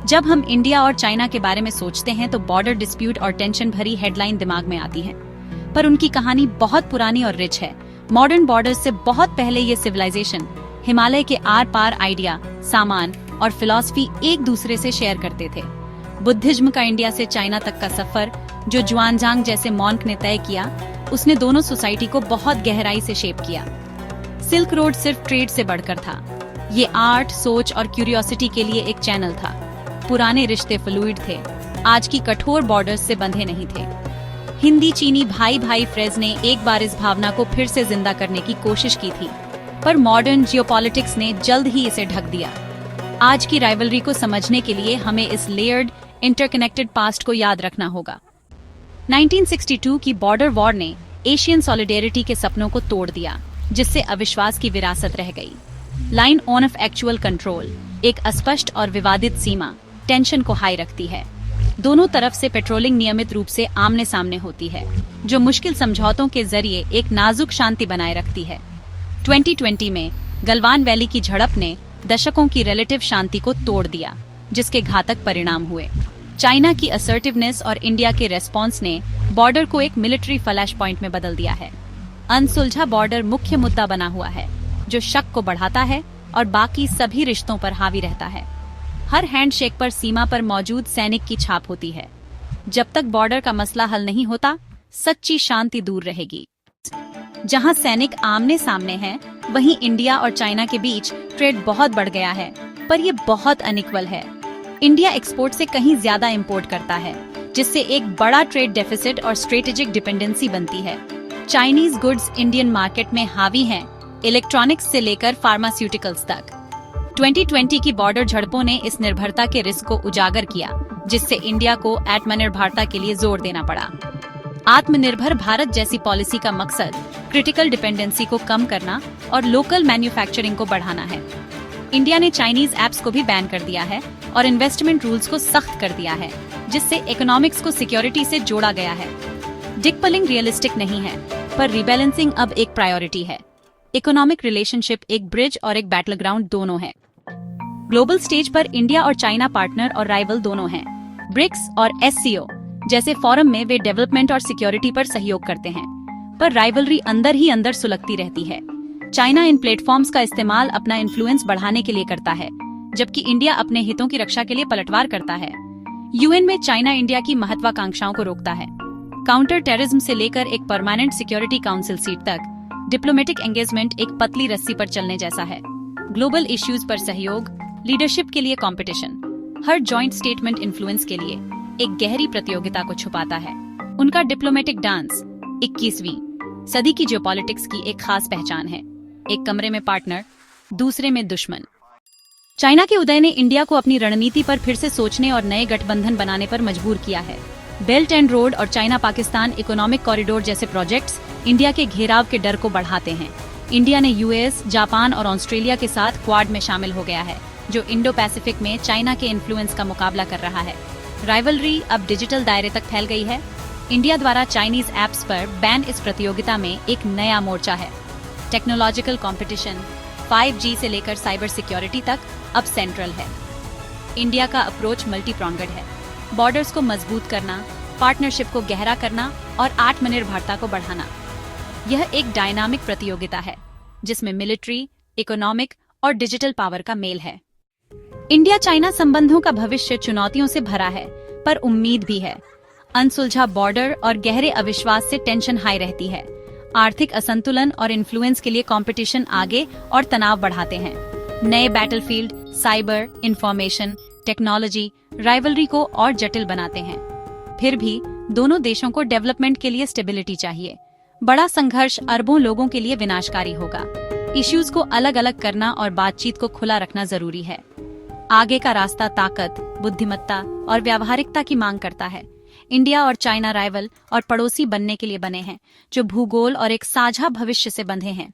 जब हम इंडिया और चाइना के बारे में सोचते हैं तो बॉर्डर डिस्प्यूट और टेंशन भरी हेडलाइन दिमाग में आती है, पर उनकी कहानी बहुत पुरानी और रिच है। मॉडर्न बॉर्डर्स से बहुत पहले ये सिविलाइजेशन हिमालय के आर पार आइडिया, सामान और फिलॉसफी एक दूसरे से शेयर करते थे। बुद्धिज्म का इंडिया से चाइना तक का सफर जो जुआनजांग जैसे मॉन्क ने तय किया, उसने दोनों सोसाइटी को बहुत गहराई से शेप किया। सिल्क रोड सिर्फ ट्रेड से बढ़कर था, ये आर्ट, सोच और क्यूरियोसिटी के लिए एक चैनल था। पुराने रिश्ते फ्लूइड थे, आज की कठोर बॉर्डर्स से बंधे नहीं थे। हिंदी चीनी भाई भाई फ्रेज ने एक बार इस भावना को फिर से जिंदा करने की कोशिश की थी, पर मॉडर्न जियोपॉलिटिक्स ने जल्द ही इसे ढक दिया। आज की राइवलरी को समझने के लिए हमें इस लेयर्ड, इंटरकनेक्टेड पास्ट को याद रखना होगा। 1962 की बॉर्डर वॉर ने एशियन सॉलिडेरिटी के सपनों को तोड़ दिया, जिससे अविश्वास की विरासत रह गई। Line on off actual control, एक अस्पष्ट और विवादित सीमा, टेंशन को हाई रखती है। दोनों तरफ से पेट्रोलिंग नियमित रूप से आमने सामने होती है, जो मुश्किल समझौतों के जरिए एक नाजुक शांति बनाए रखती है। 2020 में गलवान वैली की झड़प ने दशकों की रिलेटिव शांति को तोड़ दिया, जिसके घातक परिणाम हुए। चाइना की असर्टिवनेस और इंडिया के रेस्पॉन्स ने बॉर्डर को एक मिलिट्री फ्लैश पॉइंट में बदल दिया है। अनसुलझा बॉर्डर मुख्य मुद्दा बना हुआ है, जो शक को बढ़ाता है और बाकी सभी रिश्तों पर हावी रहता है। हर हैंडशेक पर सीमा पर मौजूद सैनिक की छाप होती है। जब तक बॉर्डर का मसला हल नहीं होता, सच्ची शांति दूर रहेगी। जहां सैनिक आमने सामने हैं, वहीं इंडिया और चाइना के बीच ट्रेड बहुत बढ़ गया है, पर यह बहुत अनइक्वल है। इंडिया एक्सपोर्ट से कहीं ज्यादा इंपोर्ट करता है, जिससे एक बड़ा ट्रेड डेफिसिट और स्ट्रेटेजिक डिपेंडेंसी बनती है। चाइनीज गुड्स इंडियन मार्केट में हावी हैं, इलेक्ट्रॉनिक्स से लेकर फार्मास्यूटिकल्स तक। 2020 की बॉर्डर झड़पों ने इस निर्भरता के रिस्क को उजागर किया, जिससे इंडिया को आत्मनिर्भरता के लिए जोर देना पड़ा। आत्मनिर्भर भारत जैसी पॉलिसी का मकसद क्रिटिकल डिपेंडेंसी को कम करना और लोकल मैन्युफैक्चरिंग को बढ़ाना है। इंडिया ने चाइनीज ऐप्स को भी बैन कर दिया है और इन्वेस्टमेंट रूल्स को सख्त कर दिया है, जिससे इकोनॉमिक्स को सिक्योरिटी से जोड़ा गया है। डिकपलिंग रियलिस्टिक नहीं है, पर रिबैलेंसिंग अब एक प्रायोरिटी है। इकोनॉमिक रिलेशनशिप एक ब्रिज और एक बैटल ग्राउंड दोनों है। ग्लोबल स्टेज पर इंडिया और चाइना पार्टनर और राइवल दोनों हैं। ब्रिक्स और SCO जैसे फोरम में वे डेवलपमेंट और सिक्योरिटी पर सहयोग करते हैं, पर राइवलरी अंदर ही अंदर सुलगती रहती है। चाइना इन प्लेटफॉर्म्स का इस्तेमाल अपना इन्फ्लुएंस बढ़ाने के लिए करता है, जबकि इंडिया अपने हितों की रक्षा के लिए पलटवार करता है। UN में चाइना इंडिया की महत्वाकांक्षाओं को रोकता है। काउंटर टेररिज्म से लेकर एक परमानेंट सिक्योरिटी काउंसिल सीट तक डिप्लोमेटिक एंगेजमेंट एक पतली रस्सी पर चलने जैसा है। ग्लोबल इश्यूज पर सहयोग, लीडरशिप के लिए कंपटीशन, हर जॉइंट स्टेटमेंट इन्फ्लुएंस के लिए एक गहरी प्रतियोगिता को छुपाता है। उनका डिप्लोमेटिक डांस 21वीं सदी की जियोपॉलिटिक्स की एक खास पहचान है। एक कमरे में पार्टनर, दूसरे में दुश्मन। चाइना के उदय ने इंडिया को अपनी रणनीति पर फिर से सोचने और नए गठबंधन बनाने पर मजबूर किया है। बेल्ट एंड रोड और चाइना पाकिस्तान इकोनॉमिक कॉरिडोर जैसे प्रोजेक्ट्स इंडिया के घेराव के डर को बढ़ाते हैं। इंडिया ने US, जापान और ऑस्ट्रेलिया के साथ क्वाड में शामिल हो गया है, जो इंडो पैसिफिक में चाइना के इन्फ्लुएंस का मुकाबला कर रहा है। राइवलरी अब डिजिटल दायरे तक फैल गई है। इंडिया द्वारा चाइनीज ऐप्स पर बैन इस प्रतियोगिता में एक नया मोर्चा है। टेक्नोलॉजिकल कंपटीशन 5G से लेकर साइबर सिक्योरिटी तक अब सेंट्रल है। इंडिया का अप्रोच मल्टी प्रॉन्गड है। बॉर्डर्स को मजबूत करना, पार्टनरशिप को गहरा करना और आत्मनिर्भरता को बढ़ाना। यह एक डायनामिक प्रतियोगिता है, जिसमें मिलिट्री, इकोनॉमिक और डिजिटल पावर का मेल है। इंडिया चाइना संबंधों का भविष्य चुनौतियों से भरा है, पर उम्मीद भी है। अनसुलझा बॉर्डर और गहरे अविश्वास से टेंशन हाई रहती है। आर्थिक असंतुलन और इन्फ्लुएंस के लिए कंपटीशन आगे और तनाव बढ़ाते हैं। नए battlefield, cyber, information, technology rivalry को और जटिल बनाते हैं। फिर भी दोनों देशों को डेवलपमेंट के लिए स्टेबिलिटी चाहिए। बड़ा संघर्ष अरबों लोगों के लिए विनाशकारी होगा। इश्यूज को अलग अलग करना और बातचीत को खुला रखना जरूरी है। आगे का रास्ता ताकत, बुद्धिमत्ता और व्यावहारिकता की मांग करता है। इंडिया और चाइना राइवल और पड़ोसी बनने के लिए बने हैं, जो भूगोल और एक साझा भविष्य से बंधे हैं।